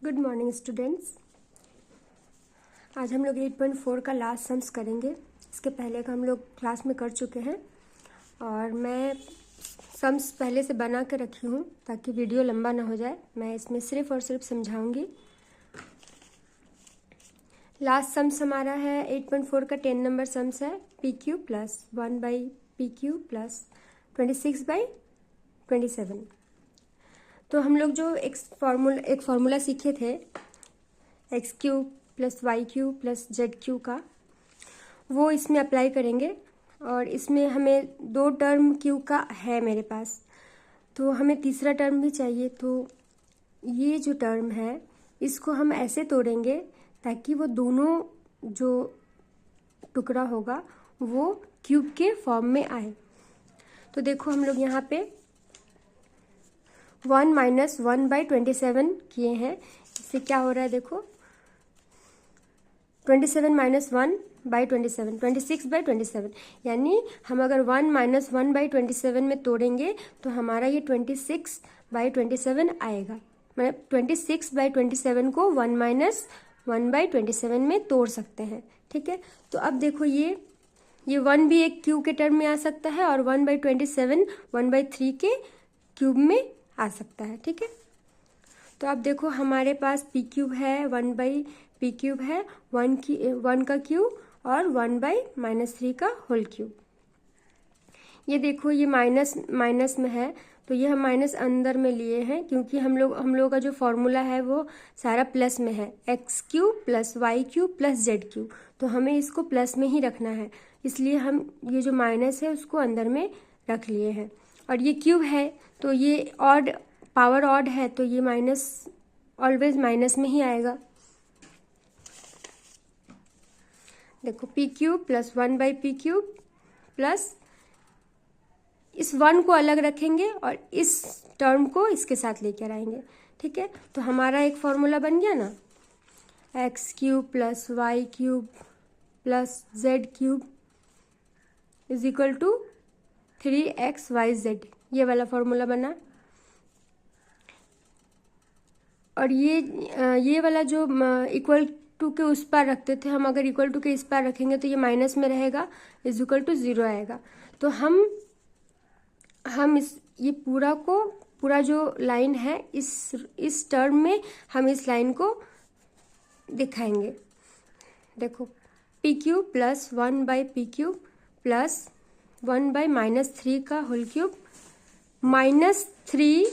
Good morning students. आज हम लोग 8.4 का लास्ट सम्स करेंगे। इसके पहले का हम लोग क्लास में कर चुके हैं और मैं सम्स पहले से बना के रखी हूँ ताकि वीडियो लंबा ना हो जाए। मैं इसमें सिर्फ और सिर्फ समझाऊंगी। लास्ट सम्स हमारा है 8.4 का 10 नंबर सम्स है P Q plus 1 by P Q plus 26 by 27। तो हम लोग जो एक फार्मूला सीखे थे X cube plus Y cube plus Z cube का, वो इसमें अप्लाई करेंगे। और इसमें हमें 2 टर्म क्यूब का है मेरे पास, तो हमें तीसरा टर्म भी चाहिए। तो ये जो टर्म है इसको हम ऐसे तोड़ेंगे ताकि वो दोनों जो टुकड़ा होगा वो क्यूब के फॉर्म में आए। तो देखो हम लोग यहाँ पे 1 माइनस 1 बाई 27 किए हैं। इससे क्या हो रहा है देखो, 27 माइनस 1 बाई 27, 26 बाई 27। यानी हम अगर 1 माइनस 1 बाई 27 में तोड़ेंगे तो हमारा ये 26 बाई 27 आएगा। मतलब 26 बाई 27 को 1 माइनस 1 बाई 27 में तोड़ सकते हैं। ठीक है, तो अब देखो ये 1 भी एक क्यूब के टर्म में आ सकता है और 1 बाई 27 1/3 के क्यूब में आ सकता है। ठीक है, तो अब देखो हमारे पास पी क्यूब है, 1 बाई पी क्यूब है, 1 का क्यूब और 1 बाई -3 का होल क्यूब। ये देखो ये माइनस माइनस में है तो ये हम माइनस अंदर में लिए हैं क्योंकि हम लोग का जो फॉर्मूला है वो सारा प्लस में है, X cube plus Y cube plus Z cube. तो हमें इसको प्लस में ही रखना है, इसलिए हम ये जो माइनस है उसको अंदर में रख लिए हैं। और ये क्यूब है तो ये ऑड पावर ऑड है तो ये माइनस ऑलवेज माइनस में ही आएगा। देखो P cube plus 1 by P cube plus इस 1 को अलग रखेंगे और इस टर्म को इसके साथ लेकर आएंगे। ठीक है, तो हमारा एक फॉर्मूला बन गया ना, X cube plus Y cube plus Z cube is equal to 3xyz। ये वाला फॉर्मूला बना। और ये वाला जो इक्वल टू के उस पार रखते थे हम, अगर इक्वल टू के इस पार रखेंगे तो ये माइनस में रहेगा, इज इक्वल टू 0 आएगा। तो हम ये पूरा जो लाइन है इस टर्म में हम इस लाइन को दिखाएंगे। देखो P cube plus 1 by P cube plus 1 by -3 का होल क्यूब -3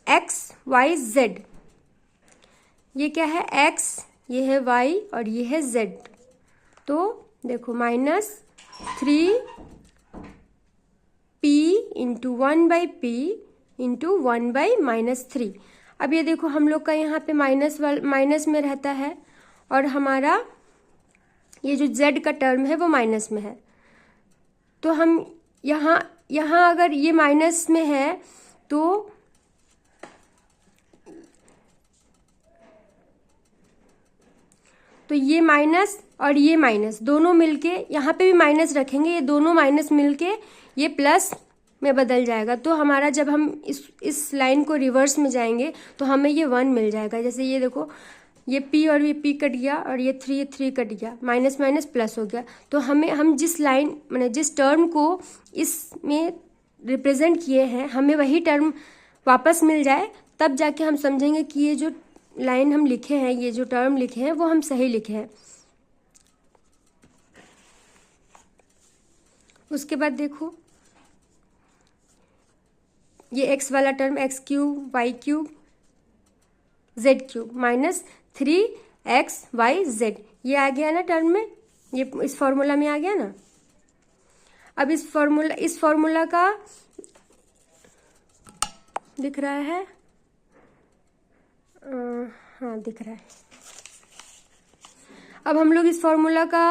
xyz। ये क्या है, x, ये है y और ये है z। तो देखो -3 p into 1 by p into 1 by -3। अब ये देखो हम लोग का यहाँ पे माइनस में रहता है और हमारा ये जो z का टर्म है वो माइनस में है। तो हम यहाँ अगर ये माइनस में है तो ये माइनस और ये माइनस दोनों मिलके, यहाँ पे भी माइनस रखेंगे, ये दोनों माइनस मिलके ये प्लस में बदल जाएगा। तो हमारा जब हम इस लाइन को रिवर्स में जाएंगे तो हमें ये 1 मिल जाएगा। जैसे ये देखो ये p और ये p कट गया और ये 3 कट गया, माइनस माइनस प्लस हो गया। तो हम जिस लाइन मैंने जिस टर्म को इसमें रिप्रेजेंट किए हैं हमें वही टर्म वापस मिल जाए, तब जाके हम समझेंगे कि ये जो लाइन हम लिखे हैं, ये जो टर्म लिखे हैं वो हम सही लिखे हैं। उसके बाद देखो ये x वाला term X cube Y cube Z cube -3xyz ये आ गया ना टर्म में, ये इस फॉर्मूला में आ गया ना। अब इस फॉर्मूला का दिख रहा है, हाँ दिख रहा है। अब हम लोग इस फॉर्मूला का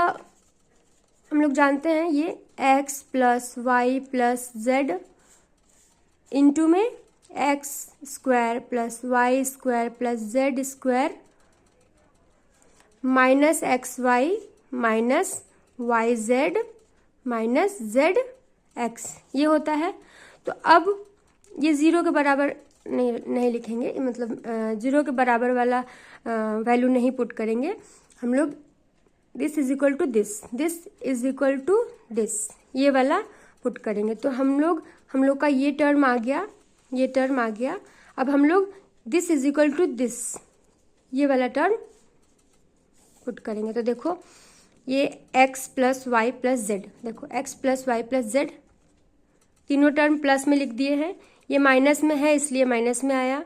हम लोग जानते हैं, ये x plus Y plus z into में x square plus Y square plus z square minus x y minus y z minus z x, ये होता है। तो अब ये 0 के बराबर नहीं लिखेंगे, मतलब 0 के बराबर वाला वैल्यू नहीं पुट करेंगे हम लोग। This is equal to this, this is equal to this, ये वाला पुट करेंगे। तो हम लोग का ये टर्म आ गया, ये टर्म आ गया। अब हम लोग this is equal to this, ये वाला टर्म पुट करेंगे। तो देखो ये x plus Y plus Z, देखो x plus Y plus Z, तीनों टर्म प्लस में लिख दिए हैं। ये माइनस में है इसलिए माइनस में आया।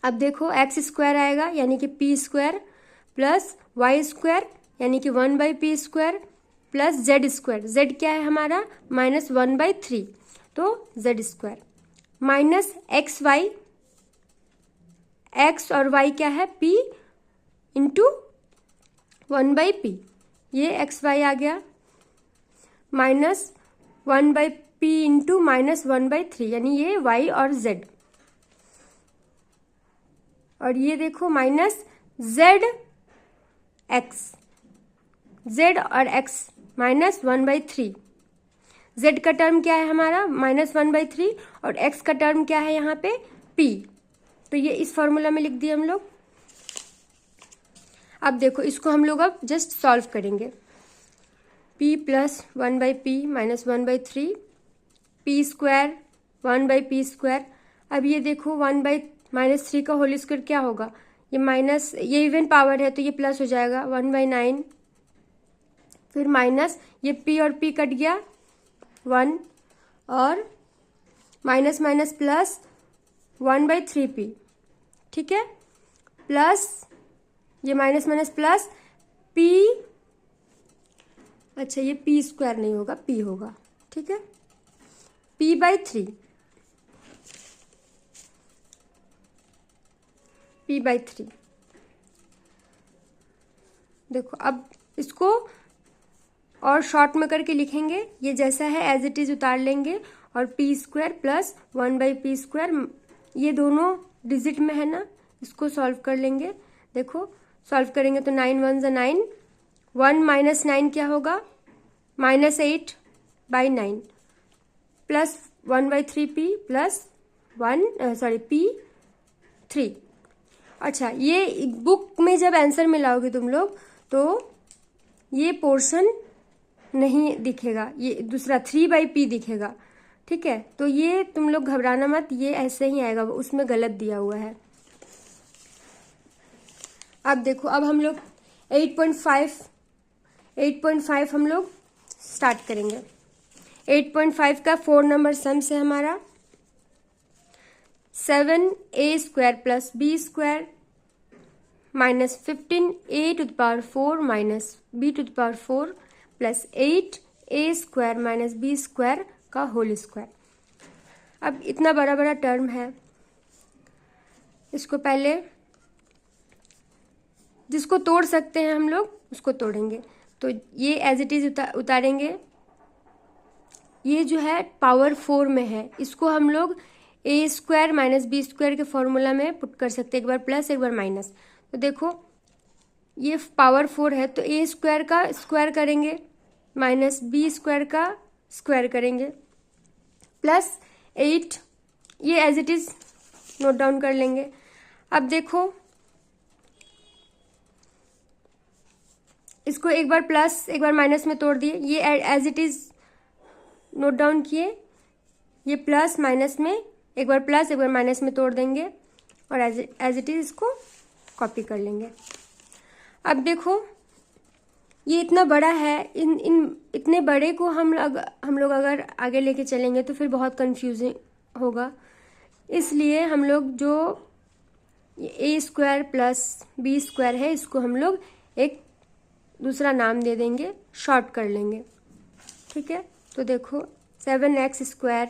अब देखो एक्स स्क्वायर आएगा यानी कि P square plus Y square यानी कि 1/p² plus z square, Z क्या है हमारा -1/3, तो Z square minus x Y, एक्स और वाई क्या है p इंटू 1/p, ये एक्स वाई आ गया, माइनस 1/p इंटू -1/3 यानी ये y और z, और ये देखो माइनस z x, z और x -1/3, z का टर्म क्या है हमारा -1/3 और x का टर्म क्या है यहाँ पे p, तो ये इस फॉर्मूला में लिख दिए हम लोग। अब देखो इसको हम लोग अब जस्ट सॉल्व करेंगे। p plus 1/p minus 1/3, p square 1/p²। अब ये देखो 1/-3 का होल स्क्वायर क्या होगा, ये माइनस, ये इवन पावर है तो ये प्लस हो जाएगा 1/9, फिर माइनस ये p और p कट गया 1, और माइनस माइनस प्लस 1/3p, ठीक है, प्लस ये माइनस माइनस प्लस p, अच्छा ये p स्क्वायर नहीं होगा p होगा, ठीक है, p/3, p/3। देखो अब इसको और शॉर्ट में करके लिखेंगे, ये जैसा है एज इट इज उतार लेंगे, और p² प्लस 1/p², ये दोनों डिजिट में है ना, इसको सॉल्व कर लेंगे। देखो सॉल्व करेंगे तो 9 1 ज़ा 9, 1 माइनस 9 क्या होगा -8/9 प्लस 1/3p प्लस p3। अच्छा ये बुक में जब आंसर मिलाओगे तुम लोग तो ये पोर्शन नहीं दिखेगा, ये दूसरा 3/p दिखेगा, ठीक है, तो ये तुम लोग घबराना मत, ये ऐसे ही आएगा, उसमें गलत दिया हुआ है। अब देखो अब हम लोग 8.5 हम लोग स्टार्ट करेंगे। 8.5 का 4 नंबर सम से हमारा 7a² plus b² minus 15a⁴ minus b⁴ plus 8a² minus b² का होल स्क्वायर। अब इतना बड़ा बड़ा टर्म है, इसको पहले जिसको तोड़ सकते हैं हम लोग उसको तोड़ेंगे। तो ये एज इट इज उतारेंगे, ये जो है पावर 4 में है, इसको हम लोग a² माइनस b² के फॉर्मूला में पुट कर सकते हैं, एक बार प्लस एक बार माइनस। तो देखो ये पावर 4 है तो a² का स्क्वायर करेंगे माइनस b² का स्क्वायर करेंगे प्लस 8, ये as it is note down कर लेंगे। अब देखो इसको एक बार प्लस एक बार माइनस में तोड़ दिए, ये as it is note down किए, ये प्लस माइनस में एक बार प्लस एक बार माइनस में तोड़ देंगे और एज इट इज इसको कॉपी कर लेंगे। अब देखो ये इतना बड़ा है, इतने बड़े को हम लोग अगर आगे लेके चलेंगे तो फिर बहुत कंफ्यूजिंग होगा, इसलिए हम लोग जो a² प्लस b² है इसको हम लोग एक दूसरा नाम दे देंगे, शॉर्ट कर लेंगे, ठीक है। तो देखो 7x²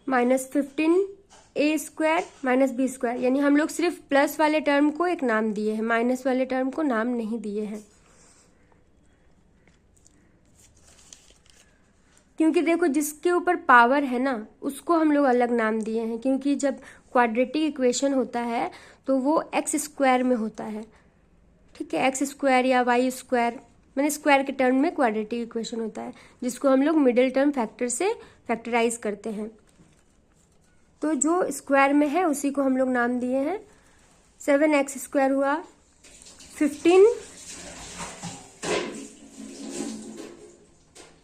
minus 15a² minus b², यानी हम लोग सिर्फ प्लस वाले टर्म को एक नाम दिए हैं, माइनस वाले टर्म को नाम नहीं दिए हैं, क्योंकि देखो जिसके ऊपर पावर है ना उसको हम लोग अलग नाम दिए हैं, क्योंकि जब क्वाड्रेटिक इक्वेशन होता है तो वो x² में होता है, ठीक है, x² या y², मैंने स्क्वायर के टर्म में क्वाड्रेटिक इक्वेशन होता है, जिसको हम लोग मिडिल टर्म फैक्टर से फैक्टराइज करते हैं। तो जो स्क्वायर में है उसी को हम लोग नाम दिए हैं। 7x स्क्वायर हुआ 15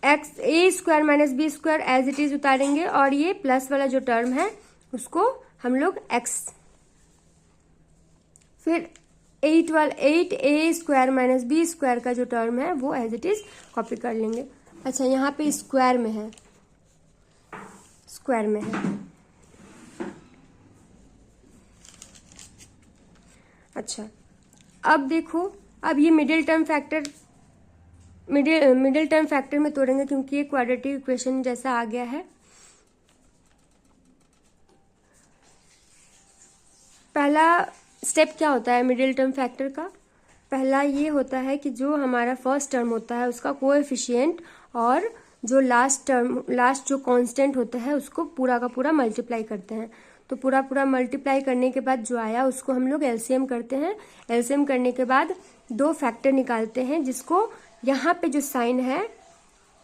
x a square minus B square as it is उतारेंगे, और ये प्लस वाला जो टर्म है उसको हम लोग x, फिर 8 ए स्क्वायर माइनस बी स्क्वायर का जो टर्म है वो एज इट इज कॉपी कर लेंगे। अच्छा, यहाँ पे स्क्वायर में है, स्क्वायर में है। अच्छा, अब देखो, अब ये मिडिल टर्म फैक्टर में तोड़ेंगे क्योंकि ये क्वाड्रेटिक इक्वेशन जैसा आ गया है। पहला स्टेप क्या होता है मिडिल टर्म फैक्टर का? पहला ये होता है कि जो हमारा फर्स्ट टर्म होता है उसका कोएफिशिएंट और जो लास्ट जो कांस्टेंट होता है उसको पूरा का पूरा मल्टीप्लाई करते हैं। तो पूरा मल्टीप्लाई करने के बाद जो आया उसको हम लोग एलसीएम करते हैं। एलसीएम करने के बाद दो फैक्टर निकालते हैं, जिसको यहाँ पे जो साइन है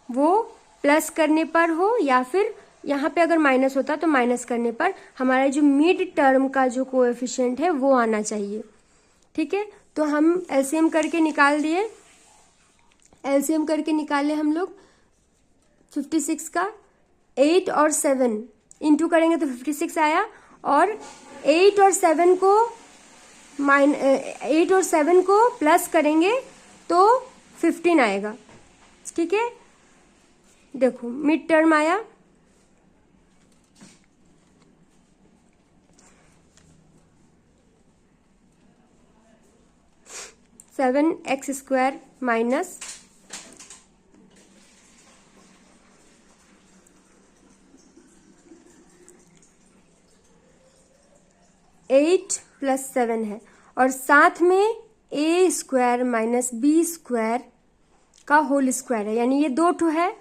वो प्लस करने पर हो या फिर यहाँ पे अगर माइनस होता तो माइनस करने पर हमारा जो मिड टर्म का जो कोएफिशिएंट है वो आना चाहिए। ठीक है, तो हम एलसीएम करके निकाल दिए। एलसीएम करके निकाले हम लोग 56 का 8 और 7 इंटू करेंगे तो 56 आया, और 8 और 7 को प्लस करेंगे तो 15 आएगा। ठीक है, देखो मिड टर्म आया। Seven x square minus 8 plus 7 है, और साथ में ए स्क्वायर माइनस बी स्क्वायर का होल स्क्वायर है, यानी ये दो ठो है,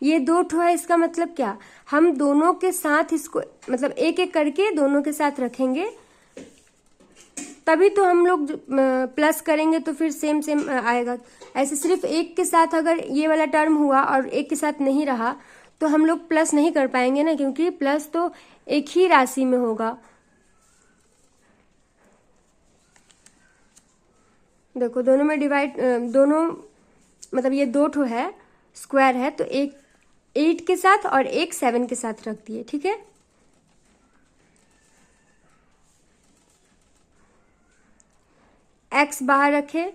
ये दो ठो है। इसका मतलब क्या, हम दोनों के साथ इसको मतलब एक एक करके दोनों के साथ रखेंगे, तभी तो हम लोग प्लस करेंगे तो फिर सेम सेम आएगा। ऐसे सिर्फ एक के साथ अगर ये वाला टर्म हुआ और एक के साथ नहीं रहा तो हम लोग प्लस नहीं कर पाएंगे ना, क्योंकि प्लस तो एक ही राशि में होगा। देखो दोनों में दोनों मतलब ये दो ठो है, स्क्वायर है, तो एक 8 के साथ और एक 7 के साथ रख दिए। ठीक है, x बाहर रखे,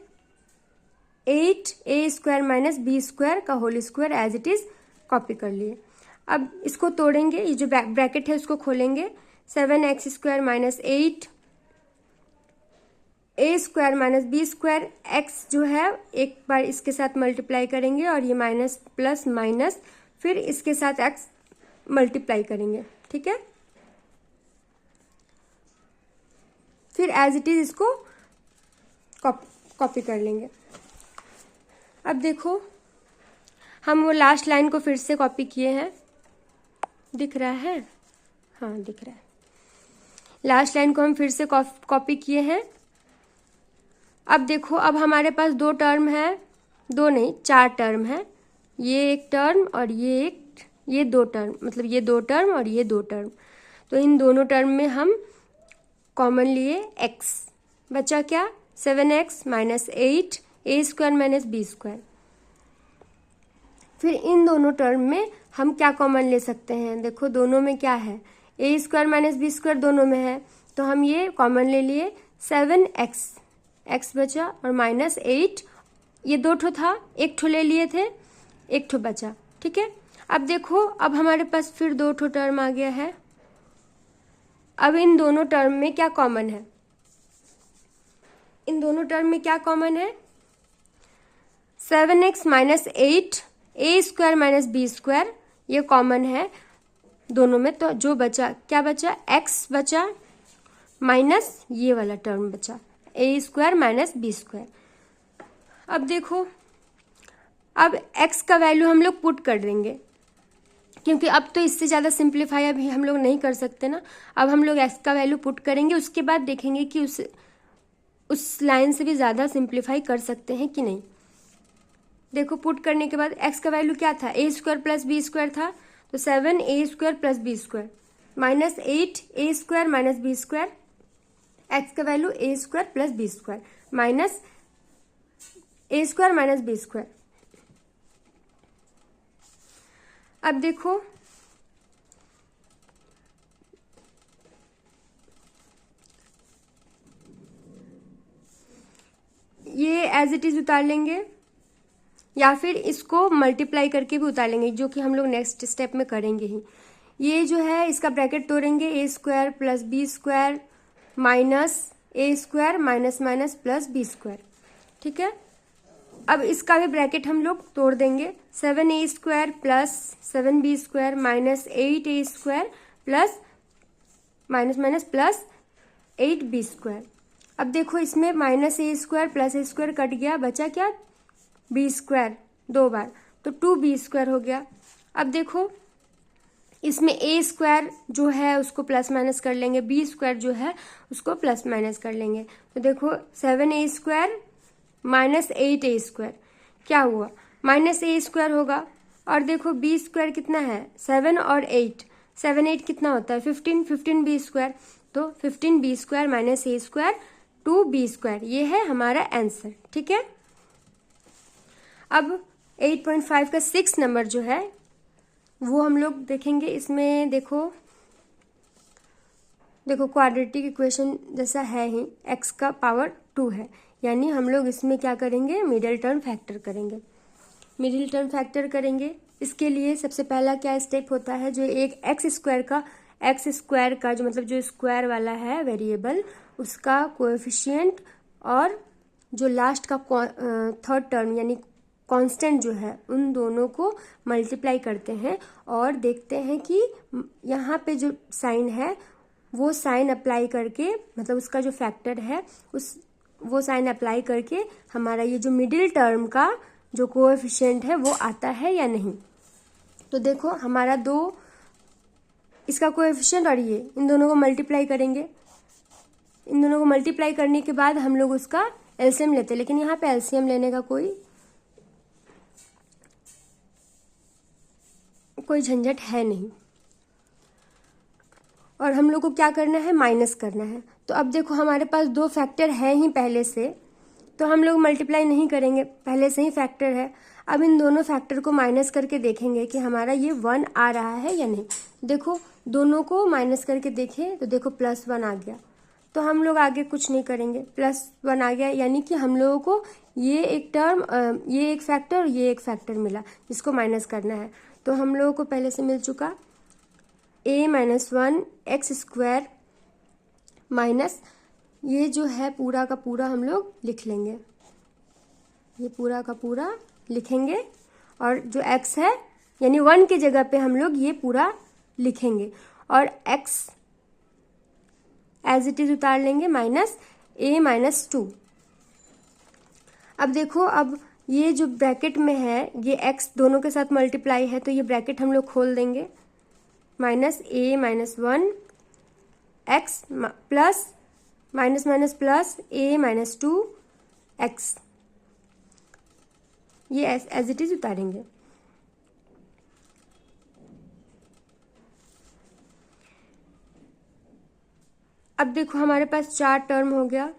8 ए स्क्वायर माइनस बी स्क्वायर का whole square as it is copy कर लिए। अब इसको तोड़ेंगे, ये जो ब्रैकेट है उसको खोलेंगे। 7x स्क्वायर माइनस 8 ए square minus B square, x जो है एक बार इसके साथ मल्टीप्लाई करेंगे और ये माइनस प्लस माइनस, फिर इसके साथ एक्स मल्टीप्लाई करेंगे। ठीक है, फिर एज इट इज इसको कॉपी कर लेंगे। अब देखो हम वो लास्ट लाइन को फिर से कॉपी किए हैं, दिख रहा है? हाँ दिख रहा है। लास्ट लाइन को हम फिर से कॉपी किए हैं। अब देखो, अब हमारे पास दो टर्म है, दो नहीं 4 टर्म है, ये एक टर्म और ये दो टर्म, मतलब ये दो टर्म और ये दो टर्म। तो इन दोनों टर्म में हम कॉमन लिए x, बचा क्या 7x माइनस 8 ए स्क्वायर माइनस बी स्क्वायर। फिर इन दोनों टर्म में हम क्या कॉमन ले सकते हैं? देखो दोनों में क्या है, ए स्क्वायर माइनस बी स्क्वायर दोनों में है, तो हम ये कॉमन ले लिए 7x, x बचा, और माइनस 8, ये दो ठो था, एक ठो ले लिए थे, एक ठो बचा। ठीक है, अब देखो अब हमारे पास फिर दो ठो टर्म आ गया है। अब इन दोनों टर्म में क्या कॉमन है? इन दोनों टर्म में क्या कॉमन है? 7x माइनस 8 ए स्क्वायर माइनस बी स्क्वायर, ये कॉमन है दोनों में। तो जो बचा क्या बचा, x बचा माइनस ये वाला टर्म बचा ए स्क्वायर माइनस बी स्क्वायर। अब देखो, अब x का वैल्यू हम लोग पुट कर देंगे, क्योंकि अब तो इससे ज़्यादा सिंप्लीफाई अभी हम लोग नहीं कर सकते ना। अब हम लोग x का वैल्यू पुट करेंगे, उसके बाद देखेंगे कि उस लाइन से भी ज़्यादा सिंप्लीफाई कर सकते हैं कि नहीं। देखो पुट करने के बाद x का वैल्यू क्या था, a square plus b square था, तो 7 a square plus b square. Minus 8a² minus b², x का value a² plus b² minus a² minus b²। अब देखो ये एज इट इज उतार लेंगे या फिर इसको मल्टीप्लाई करके भी उतार लेंगे, जो कि हम लोग नेक्स्ट स्टेप में करेंगे ही। ये जो है इसका ब्रैकेट तोड़ेंगे, a² plus b² minus a² minus minus plus b², ठीक है। अब इसका भी ब्रैकेट हम लोग तोड़ देंगे, 7a² plus 7b² minus 8a² plus minus minus plus 8b²। अब देखो इसमें minus a² plus a² cut गया, बचा क्या b² 2 बार, तो 2b² हो गया। अब देखो इसमें a² जो है उसको प्लस माइनस कर लेंगे, b² जो है उसको प्लस माइनस कर लेंगे, तो देखो 7a² माइनस 8a² क्या हुआ, माइनस a² होगा। और देखो b² कितना है 7 और 8, 7 8 कितना होता है 15, 15b², तो 15b² माइनस a² 2b², ये है हमारा आंसर, ठीक है। अब 8.5 का 6 नंबर जो है वो हम लोग देखेंगे। इसमें देखो क्वाड्रेटिक इक्वेशन जैसा है ही, x का पावर 2 है, यानी हम लोग इसमें क्या करेंगे, मिडिल टर्म फैक्टर करेंगे। मिडिल टर्म फैक्टर करेंगे, इसके लिए सबसे पहला क्या स्टेप होता है, जो एक x² का जो मतलब जो स्क्वायर वाला है वेरिएबल, उसका कोएफिशिएंट और जो लास्ट का थर्ड टर्म यानी कांस्टेंट जो है, उन दोनों को मल्टीप्लाई करते हैं और देखते हैं कि यहाँ पे जो साइन है वो साइन अप्लाई करके, मतलब उसका जो फैक्टर है वो साइन अप्लाई करके हमारा ये जो मिडिल टर्म का जो कोएफिशिएंट है वो आता है या नहीं। तो देखो हमारा 2 इसका कोएफिशिएंट और ये इन दोनों को मल्टीप्लाई करेंगे। इन दोनों को मल्टीप्लाई करने के बाद हम लोग उसका एलसीएम लेते हैं, लेकिन यहाँ पे एलसीएम लेने का कोई झंझट है नहीं। और हम लोग को क्या करना है, माइनस करना है। तो अब देखो हमारे पास 2 फैक्टर है ही पहले से, तो हम लोग मल्टीप्लाई नहीं करेंगे, पहले से ही फैक्टर है। अब इन दोनों फैक्टर को माइनस करके देखेंगे कि हमारा ये 1 आ रहा है या नहीं। देखो दोनों को माइनस करके देखें तो देखो +1 आ गया, तो हम लोग आगे कुछ नहीं करेंगे, +1 आ गया, यानी कि हम लोगों को ये एक टर्म ये एक फैक्टर और ये एक फैक्टर मिला जिसको माइनस करना है। तो हम लोगों को पहले से मिल चुका a माइनस 1 x² माइनस ये जो है पूरा का पूरा हम लोग लिख लेंगे, ये पूरा का पूरा लिखेंगे, और जो x है यानी 1 की जगह पे हम लोग ये पूरा लिखेंगे और x एज इट इज उतार लेंगे, माइनस a माइनस 2। अब देखो अब ये जो ब्रैकेट में है ये x दोनों के साथ मल्टीप्लाई है, तो ये ब्रैकेट हम लोग खोल देंगे, minus a minus 1 x plus minus minus plus a minus 2 x, ये एज इट इज उतारेंगे। अब देखो हमारे पास 4 टर्म हो गया।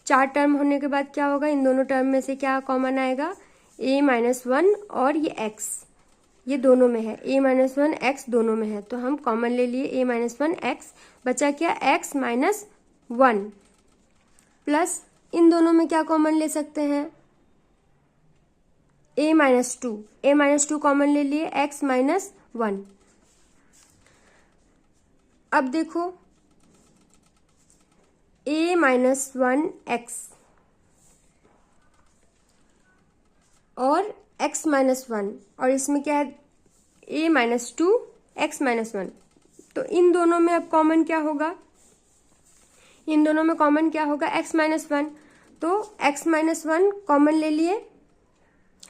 4 टर्म होने के बाद क्या होगा, इन दोनों टर्म में से क्या कॉमन आएगा, a माइनस 1 और ये x, ये दोनों में है, a माइनस 1 x दोनों में है, तो हम कॉमन ले लिए a माइनस 1 x, बचा क्या x माइनस 1 प्लस इन दोनों में क्या कॉमन ले सकते हैं, a माइनस 2 कॉमन ले लिए, x माइनस 1। अब देखो a माइनस 1 x और x माइनस 1, और इसमें क्या है a माइनस 2 x माइनस 1, तो इन दोनों में अब कॉमन क्या होगा, इन दोनों में कॉमन क्या होगा x माइनस 1, तो x माइनस 1 कॉमन ले लिए।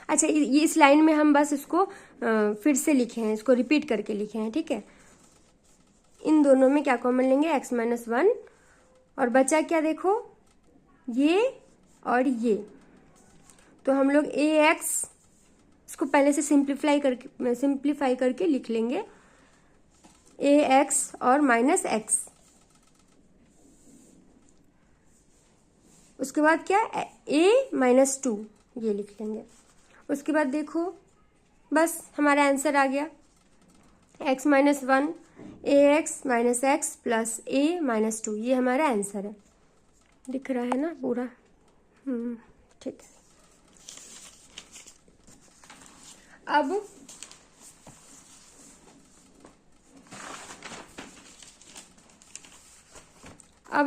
अच्छा ये इस लाइन में हम बस इसको फिर से लिखे हैं, इसको रिपीट करके लिखे हैं, ठीक है। इन दोनों में क्या कॉमन लेंगे, x माइनस 1, और बचा क्या देखो ये और ये, तो हम लोग ax इसको पहले से सिंप्लीफाई करके लिख लेंगे, ए एक्स और माइनस एक्स। उसके बाद क्या, ए माइनस 2 ये लिख लेंगे। उसके बाद देखो बस हमारा आंसर आ गया, x माइनस 1 ए एक्स माइनस एक्स प्लस ए माइनस 2, ये हमारा आंसर है। दिख रहा है ना पूरा? ठीक है। अब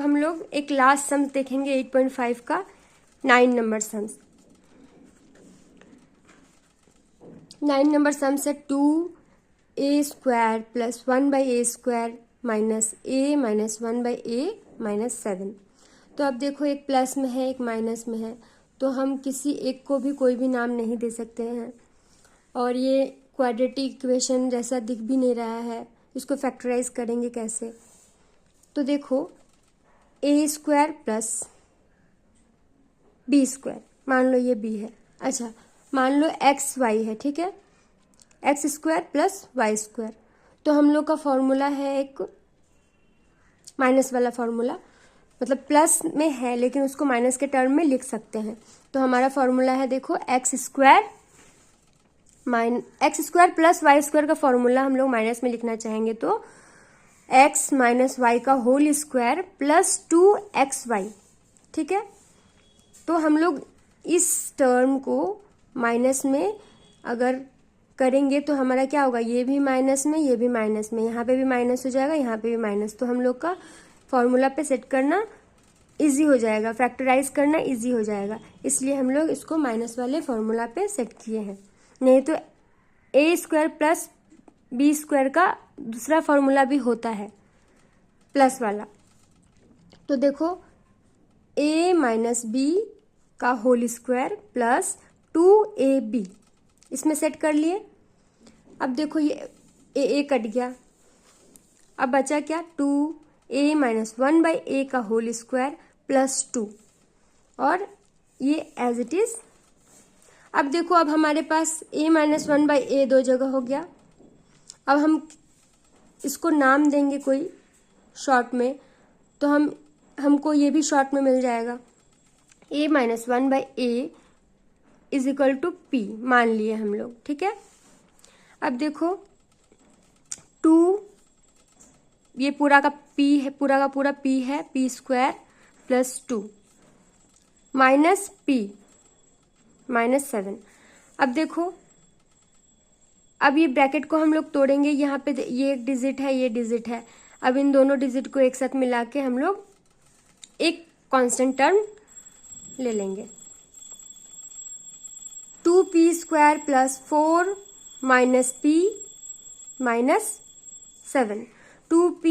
हम लोग एक लास्ट सम्स देखेंगे 8.5 का, 9 नंबर सम्स। 9 नंबर सम्स है 2a² plus 1/a² minus a minus 1/a minus 7। तो अब देखो एक प्लस में है एक माइनस में है, तो हम किसी एक को भी कोई भी नाम नहीं दे सकते हैं। और ये क्वाड्रेटिक इक्वेशन जैसा दिख भी नहीं रहा है, इसको फैक्टराइज करेंगे कैसे? तो देखो a² प्लस b², मान लो ये b है। अच्छा मान लो xy है, ठीक है, x² प्लस y²। तो हम लोग का फॉर्मूला है एक माइनस वाला फॉर्मूला, मतलब प्लस में है लेकिन उसको माइनस के टर्म में लिख सकते हैं। तो हमारा फॉर्मूला है देखो x² प्लस y² का फॉर्मूला हम लोग माइनस में लिखना चाहेंगे तो x माइनस वाई का होल स्क्वायर प्लस 2xy, ठीक है। तो हम लोग इस टर्म को माइनस में अगर करेंगे तो हमारा क्या होगा, ये भी माइनस में ये भी माइनस में, यहाँ पे भी माइनस हो जाएगा यहाँ पे भी माइनस। तो हम लोग का फॉर्मूला पे सेट करना इजी हो जाएगा, फैक्टराइज करना इजी हो जाएगा, इसलिए हम लोग इसको माइनस वाले फॉर्मूला पे सेट किए हैं। नहीं तो a² प्लस b² का दूसरा फॉर्मूला भी होता है प्लस वाला। तो देखो a माइनस b का होल स्क्वायर प्लस 2ab, इसमें सेट कर लिए। अब देखो ये a कट गया, अब बचा क्या, 2a माइनस 1/a का होल स्क्वायर प्लस 2, और ये एज इट इज। अब देखो अब हमारे पास a माइनस 1/a दो जगह हो गया। अब हम इसको नाम देंगे कोई शॉर्ट में, तो हमको ये भी शॉर्ट में मिल जाएगा, a minus 1/a is equal to p मान लिए हम लोग, ठीक है। अब देखो 2, ये पूरा का p है, पूरा का पूरा p है, p² plus 2 minus p minus 7। अब देखो अब ये ब्रैकेट को हम लोग तोड़ेंगे, यहाँ पे ये एक डिजिट है ये डिजिट है। अब इन दोनों डिजिट को एक साथ मिला के हम लोग एक कांस्टेंट टर्म ले लेंगे, 2p² plus 4 minus p minus 7। 2p,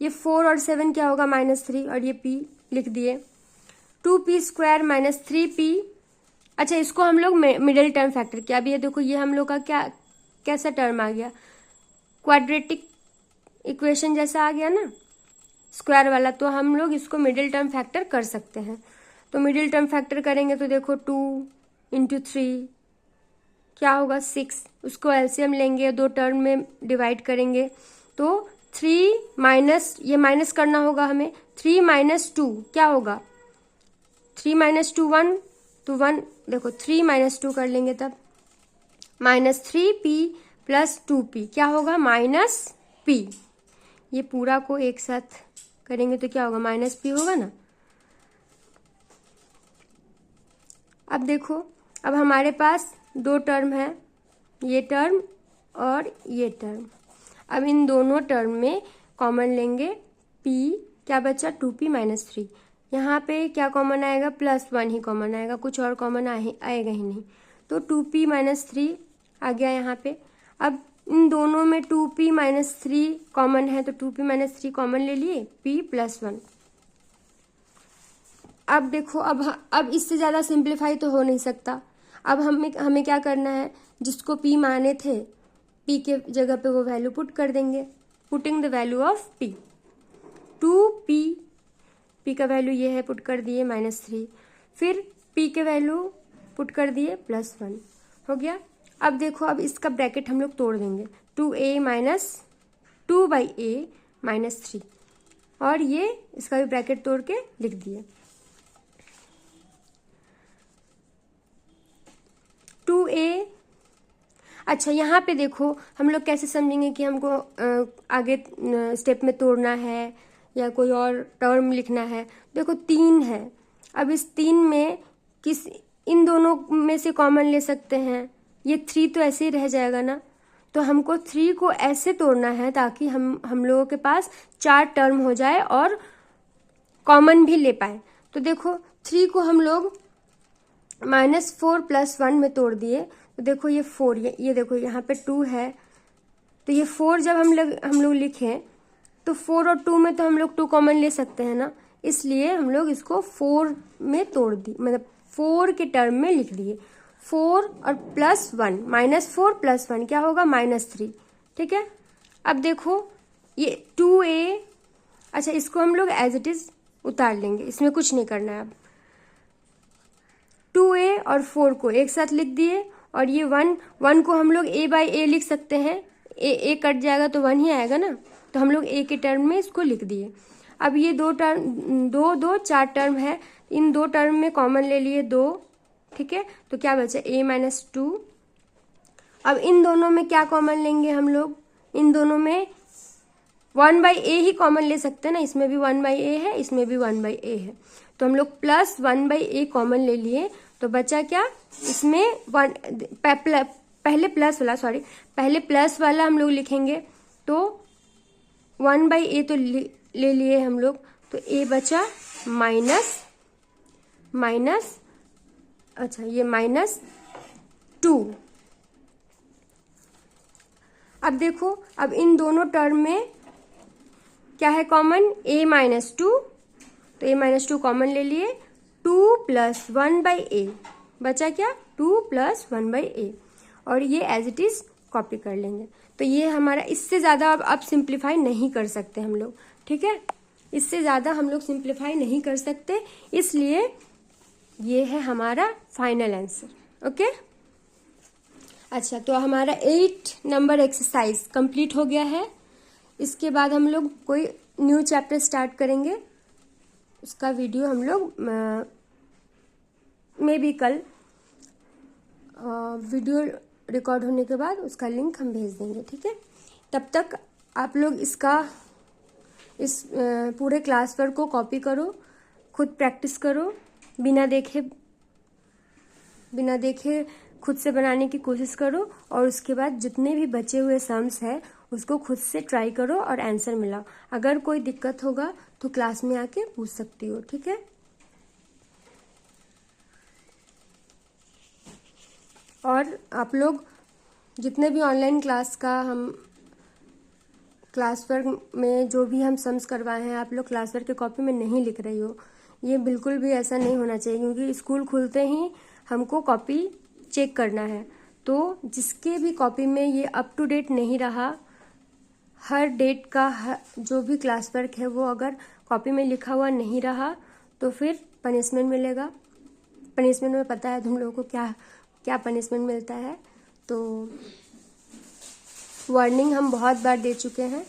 ये 4 और 7 क्या होगा, -3, और ये p लिख दिए। 2p² minus 3p। अच्छा इसको हम लोग मिडिल टर्म फैक्टर किया। अब ये देखो ये हम लोग का कैसा टर्म आ गया, क्वाड्रेटिक इक्वेशन जैसा आ गया ना, स्क्वायर वाला। तो हम लोग इसको मिडिल टर्म फैक्टर कर सकते हैं। तो मिडिल टर्म फैक्टर करेंगे तो देखो 2 इंटू 3 क्या होगा, 6। उसको एलसीएम लेंगे, दो टर्म में डिवाइड करेंगे तो 3 माइनस, ये माइनस करना होगा हमें, 3 माइनस 2 क्या होगा, 3 माइनस 2 1, तो 1, देखो 3 माइनस 2 कर लेंगे तब माइनस 3p प्लस 2p क्या होगा, माइनस p। ये पूरा को एक साथ करेंगे तो क्या होगा, माइनस p होगा ना। अब देखो अब हमारे पास दो टर्म है, ये टर्म और ये टर्म। अब इन दोनों टर्म में कॉमन लेंगे, p क्या बचा, 2p माइनस 3। यहाँ पे क्या कॉमन आएगा, +1 ही कॉमन आएगा, कुछ और कॉमन आएगा ही नहीं। तो 2p माइनस 3 आ गया यहाँ पे। अब इन दोनों में 2p माइनस 3 कॉमन है तो 2p माइनस 3 कॉमन ले लिए, p प्लस 1। अब देखो अब इससे ज़्यादा सिंप्लीफाई तो हो नहीं सकता। अब हमें क्या करना है, जिसको p माने थे p के जगह पे वो वैल्यू पुट कर देंगे, putting the value of p। 2p का वैल्यू ये है, पुट कर दिए -3, फिर p के वैल्यू पुट कर दिए +1, हो गया। अब देखो अब इसका ब्रैकेट हम लोग तोड़ देंगे, 2a माइनस 2/a-3 और ये इसका भी ब्रैकेट तोड़ के लिख दिए। 2a, अच्छा यहाँ पे देखो हम लोग कैसे समझेंगे कि हमको आगे स्टेप में तोड़ना है या कोई और टर्म लिखना है। देखो 3 है, अब इस 3 में इन दोनों में से कॉमन ले सकते हैं, ये 3 तो ऐसे ही रह जाएगा ना, तो हमको 3 को ऐसे तोड़ना है ताकि हम लोगों के पास 4 टर्म हो जाए और कॉमन भी ले पाए। तो देखो 3 को हम लोग -4 + 1 में तोड़ दिए, तो देखो ये 4, ये देखो यहाँ पे 2 है, तो ये 4 जब हम लोग लिखें तो 4 और 2 में तो हम लोग 2 कॉमन ले सकते हैं ना, इसलिए हम लोग इसको 4 में तोड़ दिए, मतलब 4 के टर्म में लिख दिए। 4 और +1, -4 + 1 क्या होगा -3, ठीक है। अब देखो ये 2a, अच्छा इसको हम लोग एज इट इज उतार लेंगे, इसमें कुछ नहीं करना है। अब 2a और 4 को एक साथ लिख दिए और ये 1 को हम लोग a/a लिख सकते हैं, a कट जाएगा तो 1 ही आएगा ना, तो हम लोग a के टर्म में इसको लिख दिए। अब ये 2 4 टर्म है, इन 2 टर्म में कॉमन ले लिए 2, ठीक है, तो क्या बचा a-2। अब इन दोनों में क्या कॉमन लेंगे हम लोग, इन दोनों में 1/a ही कॉमन ले सकते हैं ना, इसमें भी 1/a है, इसमें भी 1/a है, तो हम लोग +1/a कॉमन ले लिए, तो बचा क्या, इसमें पहले प्लस वाला हम लोग लिखेंगे, तो 1/a तो ले लिए हम लोग, तो a बचा माइनस, अच्छा ये -2। अब देखो, अब इन दोनों टर्म में क्या है कॉमन, a-2, तो a-2 कॉमन ले लिए, 2 + 1/a बचा क्या, 2 + 1/a, और ये एज इट इज कॉपी कर लेंगे। तो ये हमारा, इससे ज़्यादा अब सिंप्लीफाई नहीं कर सकते हम लोग, ठीक है, इससे ज़्यादा हम लोग सिंप्लीफाई नहीं कर सकते, इसलिए ये है हमारा फाइनल आंसर। ओके, अच्छा तो हमारा 8 नंबर एक्सरसाइज कंप्लीट हो गया है। इसके बाद हम लोग कोई न्यू चैप्टर स्टार्ट करेंगे, उसका वीडियो हम लोग मे बी कल वीडियो रिकॉर्ड होने के बाद उसका लिंक हम भेज देंगे, ठीक है। तब तक आप लोग इस पूरे क्लास वर्क को कॉपी करो, खुद प्रैक्टिस करो, बिना देखे खुद से बनाने की कोशिश करो, और उसके बाद जितने भी बचे हुए सम्स है उसको खुद से ट्राई करो और आंसर मिलाओ। अगर कोई दिक्कत होगा तो क्लास में आके पूछ सकती हो, ठीक है। और आप लोग जितने भी ऑनलाइन क्लास का हम क्लास वर्क में जो भी हम सम्स करवाए हैं, आप लोग क्लास वर्क के कॉपी में नहीं लिख रही हो, ये बिल्कुल भी ऐसा नहीं होना चाहिए, क्योंकि स्कूल खुलते ही हमको कॉपी चेक करना है। तो जिसके भी कॉपी में ये अप टू डेट नहीं रहा, हर डेट का जो भी क्लास वर्क है वो अगर कॉपी में लिखा हुआ नहीं रहा तो फिर पनिशमेंट मिलेगा। पनिशमेंट में पता है तुम लोगों को क्या पनिशमेंट मिलता है, तो वार्निंग हम बहुत बार दे चुके हैं,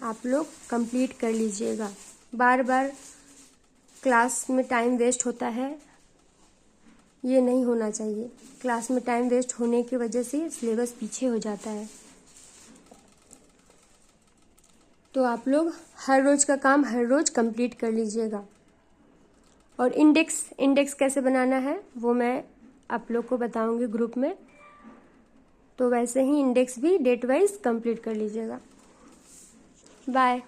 आप लोग कंप्लीट कर लीजिएगा। बार बार क्लास में टाइम वेस्ट होता है, ये नहीं होना चाहिए। क्लास में टाइम वेस्ट होने की वजह से सिलेबस पीछे हो जाता है। तो आप लोग हर रोज का काम हर रोज कंप्लीट कर लीजिएगा। और इंडेक्स कैसे बनाना है वो मैं आप लोग को बताऊंगी ग्रुप में, तो वैसे ही इंडेक्स भी डेट वाइज कंप्लीट कर लीजिएगा। बाय।